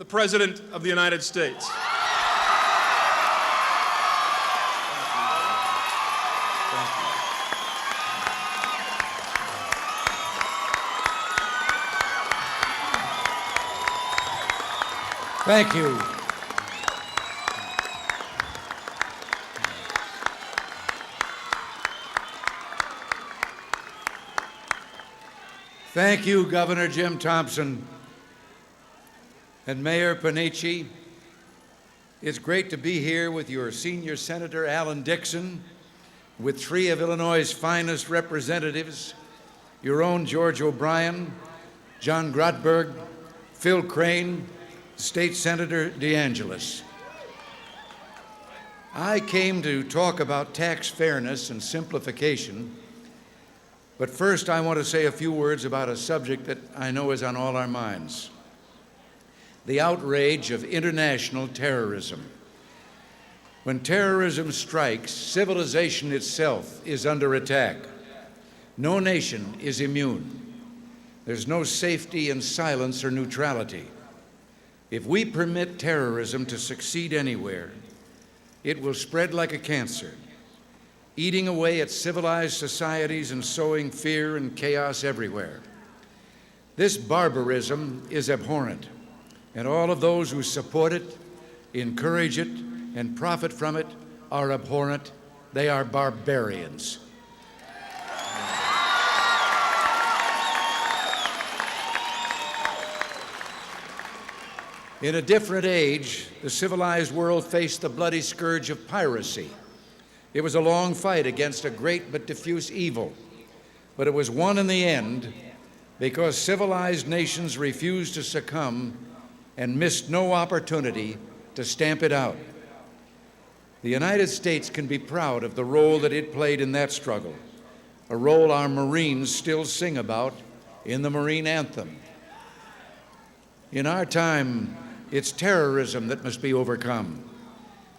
the President of the United States. Thank you. Thank you, Governor Jim Thompson and Mayor Panici. It's great to be here with your senior Senator Alan Dixon, with three of Illinois' finest representatives, your own George O'Brien, John Grotberg, Phil Crane, State Senator DeAngelis. I came to talk about tax fairness and simplification, but first I want to say a few words about a subject that I know is on all our minds: the outrage of international terrorism. When terrorism strikes, civilization itself is under attack. No nation is immune. There's no safety in silence or neutrality. If we permit terrorism to succeed anywhere, it will spread like a cancer, eating away at civilized societies and sowing fear and chaos everywhere. This barbarism is abhorrent, and all of those who support it, encourage it, and profit from it are abhorrent. They are barbarians. In a different age, the civilized world faced the bloody scourge of piracy. It was a long fight against a great but diffuse evil, but it was won in the end because civilized nations refused to succumb and missed no opportunity to stamp it out. The United States can be proud of the role that it played in that struggle, a role our Marines still sing about in the Marine anthem. In our time, it's terrorism that must be overcome.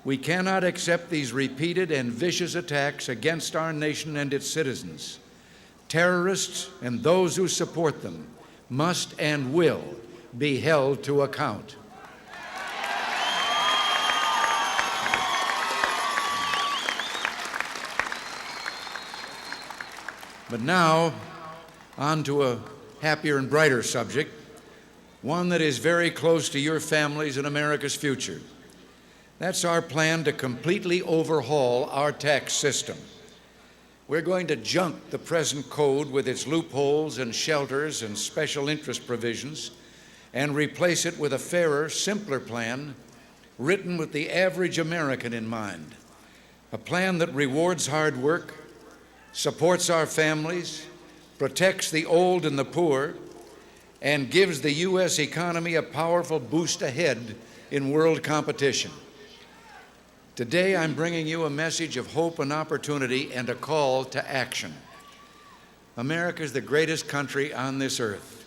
We cannot accept these repeated and vicious attacks against our nation and its citizens. Terrorists and those who support them must and will be held to account. But now, on to a happier and brighter subject, one that is very close to your families and America's future. That's our plan to completely overhaul our tax system. We're going to junk the present code with its loopholes and shelters and special interest provisions and replace it with a fairer, simpler plan written with the average American in mind. A plan that rewards hard work, supports our families, protects the old and the poor, and gives the U.S. economy a powerful boost ahead in world competition. Today, I'm bringing you a message of hope and opportunity and a call to action. America is the greatest country on this earth.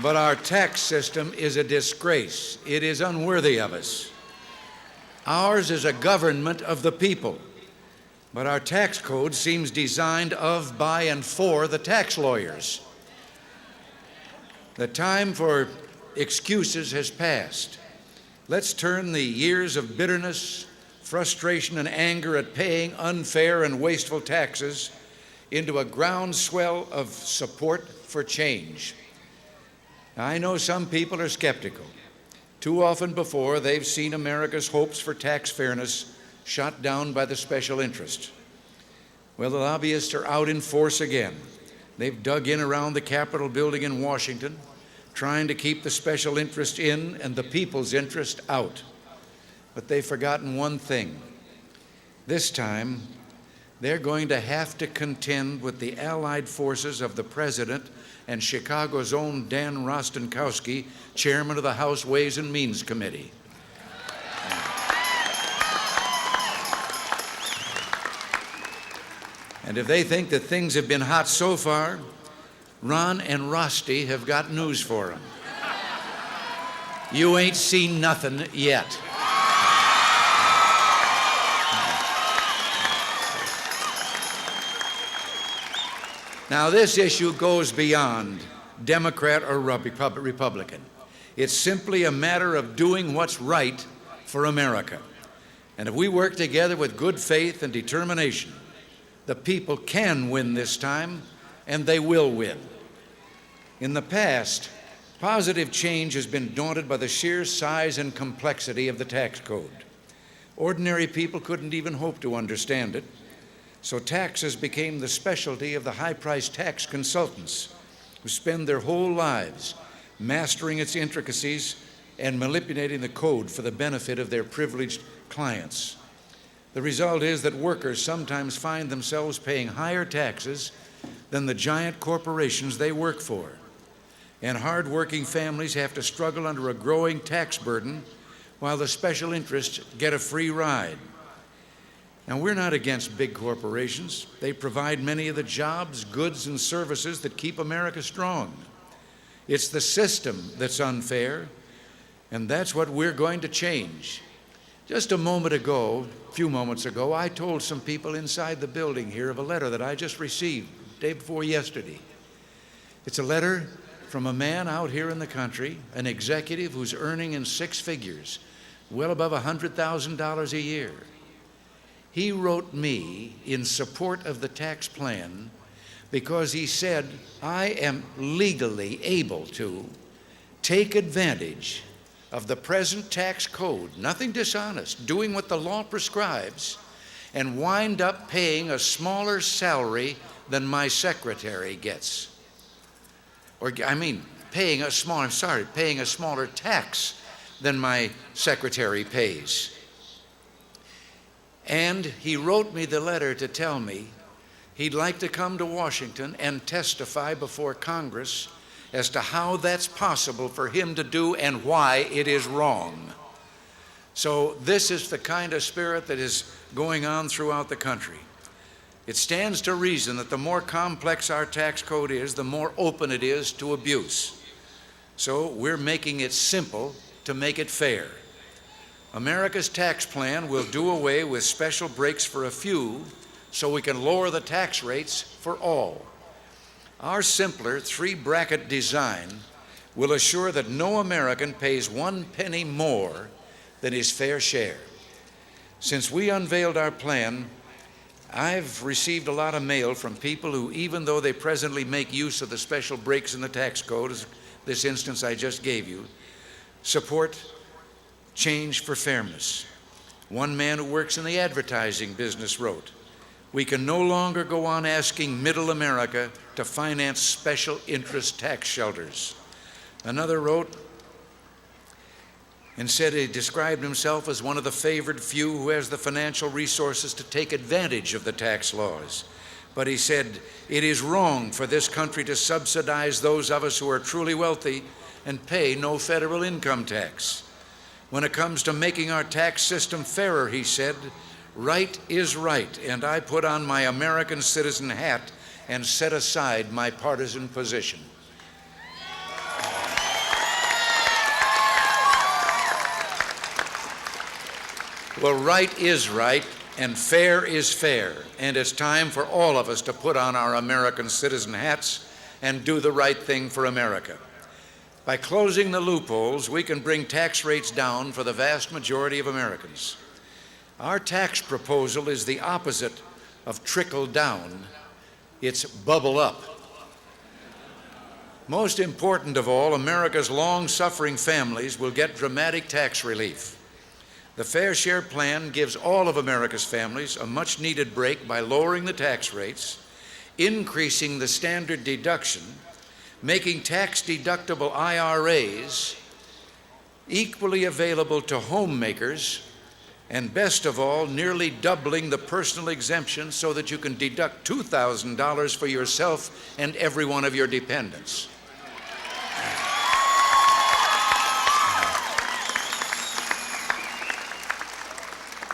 But our tax system is a disgrace. It is unworthy of us. Ours is a government of the people, but our tax code seems designed of, by, and for the tax lawyers. The time for excuses has passed. Let's turn the years of bitterness, frustration, and anger at paying unfair and wasteful taxes into a groundswell of support for change. I know some people are skeptical. Too often before, they've seen America's hopes for tax fairness shot down by the special interest. Well, the lobbyists are out in force again. They've dug in around the Capitol building in Washington, trying to keep the special interest in and the people's interest out. But they've forgotten one thing. This time, they're going to have to contend with the allied forces of the president and Chicago's own Dan Rostenkowski, chairman of the House Ways and Means Committee. And if they think that things have been hot so far, Ron and Rusty have got news for them. You ain't seen nothing yet. Now, this issue goes beyond Democrat or Republican. It's simply a matter of doing what's right for America. And if we work together with good faith and determination, the people can win this time, and they will win. In the past, positive change has been daunted by the sheer size and complexity of the tax code. Ordinary people couldn't even hope to understand it, so taxes became the specialty of the high-priced tax consultants who spend their whole lives mastering its intricacies and manipulating the code for the benefit of their privileged clients. The result is that workers sometimes find themselves paying higher taxes than the giant corporations they work for. And hard-working families have to struggle under a growing tax burden while the special interests get a free ride. Now, we're not against big corporations. They provide many of the jobs, goods, and services that keep America strong. It's the system that's unfair, and that's what we're going to change. Just a few moments ago, I told some people inside the building here of a letter that I just received day before yesterday. It's a letter from a man out here in the country, an executive who's earning in six figures, well above $100,000 a year. He wrote me in support of the tax plan because he said, I am legally able to take advantage of the present tax code, nothing dishonest, doing what the law prescribes, and wind up paying a smaller salary than my secretary gets. Paying a smaller tax than my secretary pays. And he wrote me the letter to tell me he'd like to come to Washington and testify before Congress as to how that's possible for him to do and why it is wrong. So this is the kind of spirit that is going on throughout the country. It stands to reason that the more complex our tax code is, the more open it is to abuse. So we're making it simple to make it fair. America's tax plan will do away with special breaks for a few so we can lower the tax rates for all. Our simpler three-bracket design will assure that no American pays 1 penny more than his fair share. Since we unveiled our plan, I've received a lot of mail from people who, even though they presently make use of the special breaks in the tax code, as this instance I just gave you, support change for fairness. One man who works in the advertising business wrote, we can no longer go on asking middle America to finance special interest tax shelters. Another wrote and said he described himself as one of the favored few who has the financial resources to take advantage of the tax laws. But he said, it is wrong for this country to subsidize those of us who are truly wealthy and pay no federal income tax. When it comes to making our tax system fairer, he said, right is right, and I put on my American citizen hat and set aside my partisan position. Well, right is right, and fair is fair, and it's time for all of us to put on our American citizen hats and do the right thing for America. By closing the loopholes, we can bring tax rates down for the vast majority of Americans. Our tax proposal is the opposite of trickle down. It's bubble up. Most important of all, America's long-suffering families will get dramatic tax relief. The Fair Share Plan gives all of America's families a much-needed break by lowering the tax rates, increasing the standard deduction, making tax-deductible IRAs equally available to homemakers, and best of all, nearly doubling the personal exemption so that you can deduct $2,000 for yourself and every one of your dependents.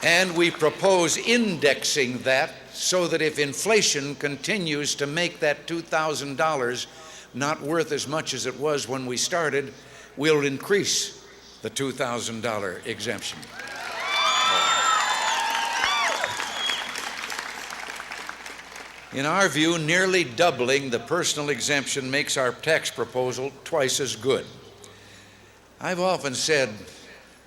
And we propose indexing that so that if inflation continues to make that $2,000 not worth as much as it was when we started, we'll increase the $2,000 exemption. In our view, nearly doubling the personal exemption makes our tax proposal twice as good. I've often said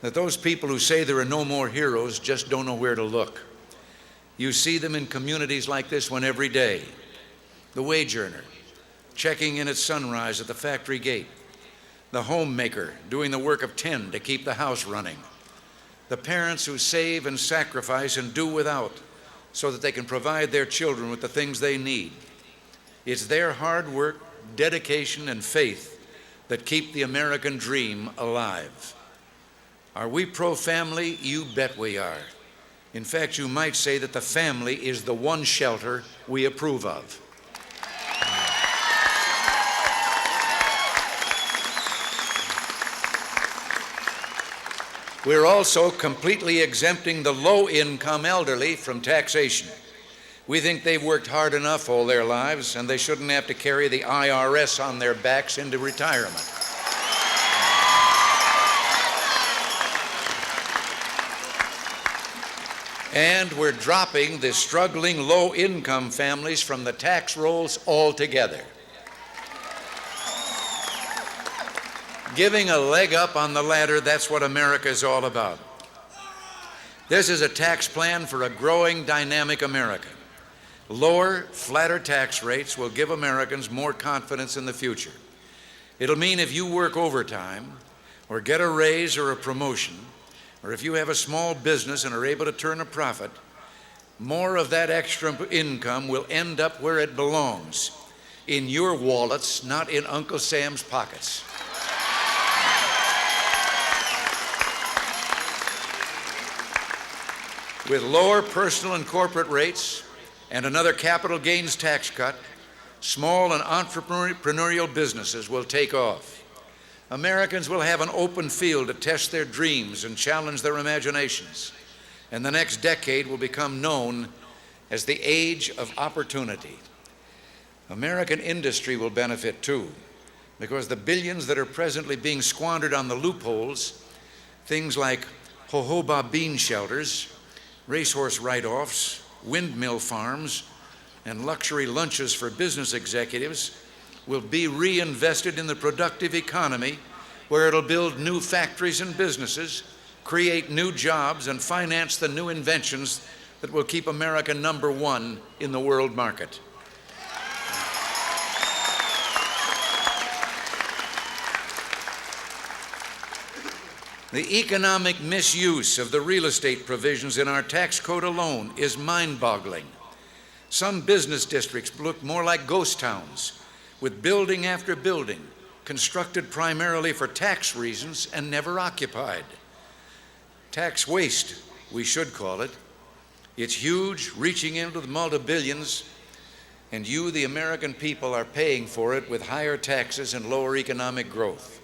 that those people who say there are no more heroes just don't know where to look. You see them in communities like this one every day. The wage earner, checking in at sunrise at the factory gate. The homemaker, doing the work of 10 to keep the house running. The parents who save and sacrifice and do without so that they can provide their children with the things they need. It's their hard work, dedication, and faith that keep the American dream alive. Are we pro-family? You bet we are. In fact, you might say that the family is the one shelter we approve of. We're also completely exempting the low-income elderly from taxation. We think they've worked hard enough all their lives, and they shouldn't have to carry the IRS on their backs into retirement. And we're dropping the struggling low-income families from the tax rolls altogether. Giving a leg up on the ladder, that's what America is all about. This is a tax plan for a growing, dynamic America. Lower, flatter tax rates will give Americans more confidence in the future. It'll mean if you work overtime, or get a raise or a promotion, or if you have a small business and are able to turn a profit, more of that extra income will end up where it belongs, in your wallets, not in Uncle Sam's pockets. With lower personal and corporate rates and another capital gains tax cut, small and entrepreneurial businesses will take off. Americans will have an open field to test their dreams and challenge their imaginations. And the next decade will become known as the age of opportunity. American industry will benefit too, because the billions that are presently being squandered on the loopholes, things like jojoba bean shelters, racehorse write-offs, windmill farms, and luxury lunches for business executives, will be reinvested in the productive economy, where it'll build new factories and businesses, create new jobs, and finance the new inventions that will keep America #1 in the world market. The economic misuse of the real estate provisions in our tax code alone is mind-boggling. Some business districts look more like ghost towns, with building after building constructed primarily for tax reasons and never occupied. Tax waste, we should call it. It's huge, reaching into the multi-billions, and you, the American people, are paying for it with higher taxes and lower economic growth.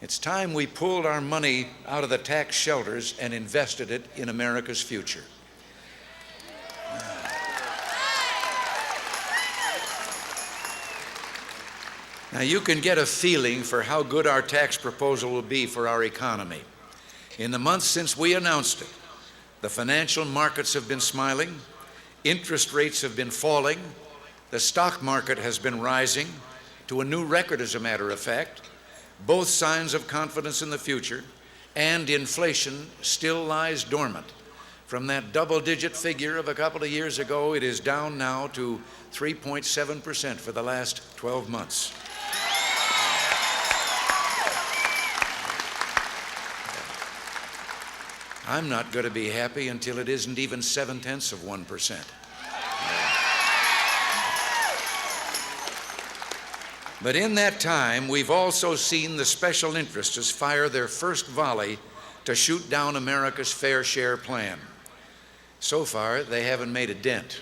It's time we pulled our money out of the tax shelters and invested it in America's future. Now, you can get a feeling for how good our tax proposal will be for our economy. In the months since we announced it, the financial markets have been smiling, interest rates have been falling, the stock market has been rising to a new record, as a matter of fact, both signs of confidence in the future, and inflation still lies dormant. From that double-digit figure of a couple of years ago, it is down now to 3.7% for the last 12 months. I'm not going to be happy until it isn't even 0.7%. But in that time, we've also seen the special interests fire their first volley to shoot down America's fair share plan. So far, they haven't made a dent.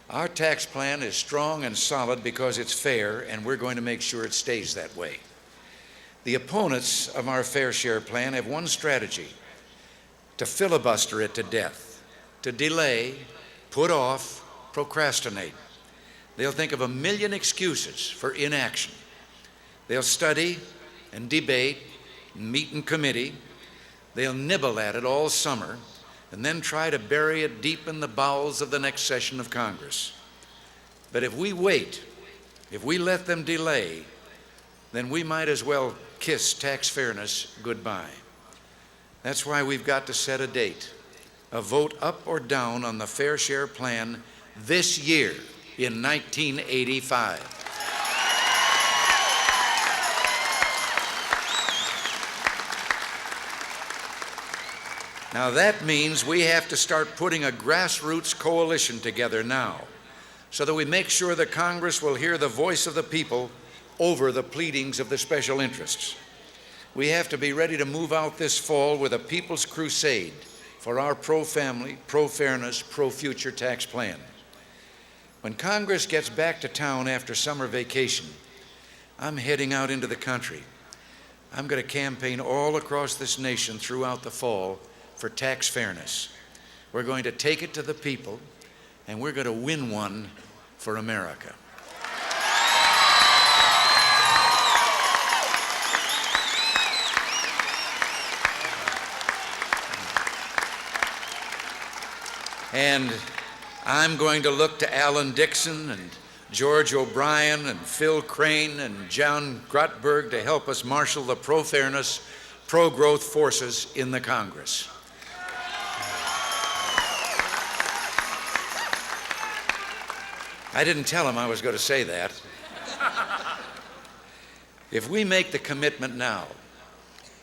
Our tax plan is strong and solid because it's fair, and we're going to make sure it stays that way. The opponents of our fair share plan have one strategy: to filibuster it to death, to delay, put off, procrastinate. They'll think of a million excuses for inaction. They'll study and debate, and meet in committee. They'll nibble at it all summer and then try to bury it deep in the bowels of the next session of Congress. But if we wait, if we let them delay, then we might as well kiss tax fairness goodbye. That's why we've got to set a date, a vote up or down on the Fair Share Plan this year in 1985. Now that means we have to start putting a grassroots coalition together now so that we make sure that Congress will hear the voice of the people over the pleadings of the special interests. We have to be ready to move out this fall with a people's crusade for our pro-family, pro-fairness, pro-future tax plan. When Congress gets back to town after summer vacation, I'm heading out into the country. I'm going to campaign all across this nation throughout the fall for tax fairness. We're going to take it to the people, and we're going to win one for America. And I'm going to look to Alan Dixon and George O'Brien and Phil Crane and John Grotberg to help us marshal the pro-fairness, pro-growth forces in the Congress. I didn't tell him I was going to say that. If we make the commitment now,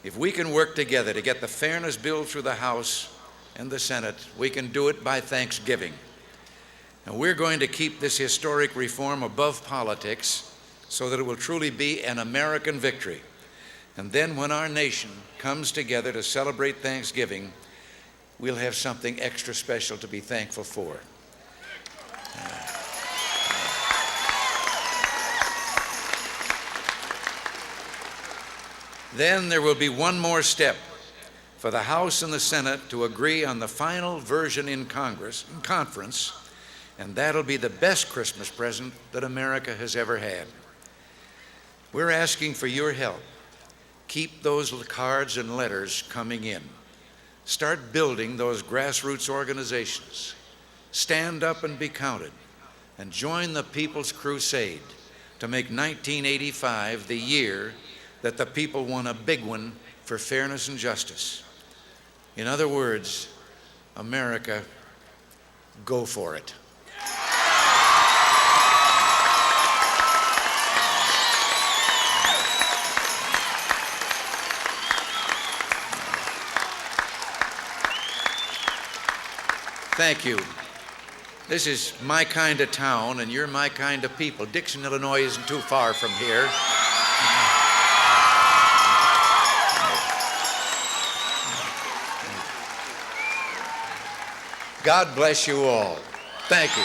if we can work together to get the fairness bill through the House and the Senate, we can do it by Thanksgiving. And we're going to keep this historic reform above politics so that it will truly be an American victory. And then when our nation comes together to celebrate Thanksgiving, we'll have something extra special to be thankful for. Then there will be one more step for the House and the Senate to agree on the final version in conference, and that'll be the best Christmas present that America has ever had. We're asking for your help. Keep those cards and letters coming in. Start building those grassroots organizations. Stand up and be counted, and join the People's Crusade to make 1985 the year that the people won a big one for fairness and justice. In other words, America, go for it. Thank you. This is my kind of town, and you're my kind of people. Dixon, Illinois isn't too far from here. God bless you all. Thank you.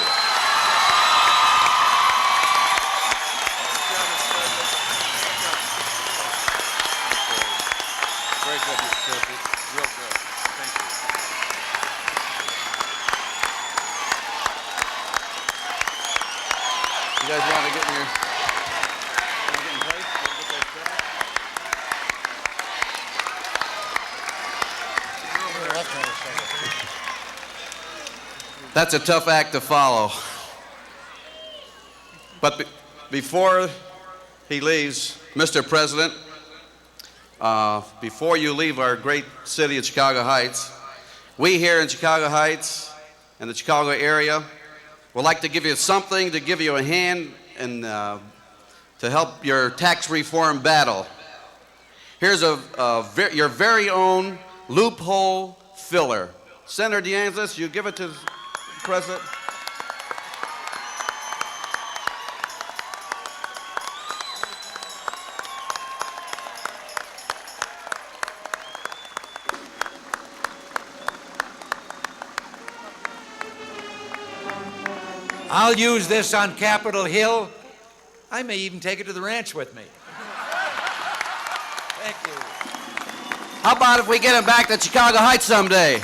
Very good, Mr. President. Real good. Thank you. You guys want to get in your place? That's a tough act to follow. But before he leaves, Mr. President, before you leave our great city of Chicago Heights, we here in Chicago Heights and the Chicago area would like to give you something, to give you a hand and to help your tax reform battle. Here's your very own loophole filler. Senator DeAngelis, you give it to the President. I'll use this on Capitol Hill. I may even take it to the ranch with me. Thank you. How about if we get him back to Chicago Heights someday?